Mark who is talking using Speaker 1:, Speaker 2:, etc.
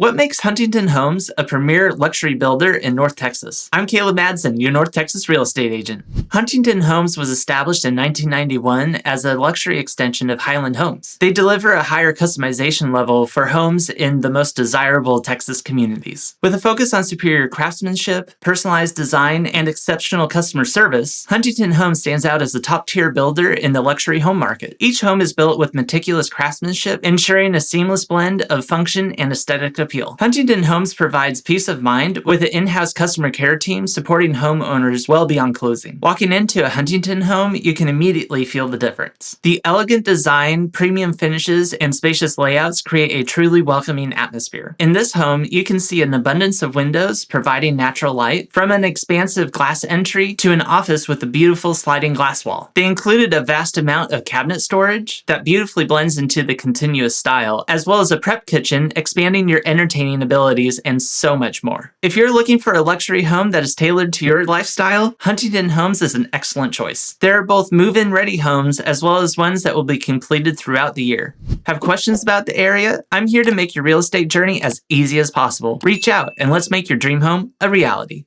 Speaker 1: What makes Huntington Homes a premier luxury builder in North Texas? I'm Caleb Madsen, your North Texas real estate agent. Huntington Homes was established in 1991 as a luxury extension of Highland Homes. They deliver a higher customization level for homes in the most desirable Texas communities. With a focus on superior craftsmanship, personalized design, and exceptional customer service, Huntington Homes stands out as a top-tier builder in the luxury home market. Each home is built with meticulous craftsmanship, ensuring a seamless blend of function and aesthetic appeal. Huntington Homes provides peace of mind with an in-house customer care team supporting homeowners well beyond closing. Walking into a Huntington home, you can immediately feel the difference. The elegant design, premium finishes, and spacious layouts create a truly welcoming atmosphere. In this home, you can see an abundance of windows providing natural light, from an expansive glass entry to an office with a beautiful sliding glass wall. They included a vast amount of cabinet storage that beautifully blends into the continuous style, as well as a prep kitchen expanding your entertaining abilities, and so much more. If you're looking for a luxury home that is tailored to your lifestyle, Huntington Homes is an excellent choice. There are both move-in ready homes as well as ones that will be completed throughout the year. Have questions about the area? I'm here to make your real estate journey as easy as possible. Reach out and let's make your dream home a reality.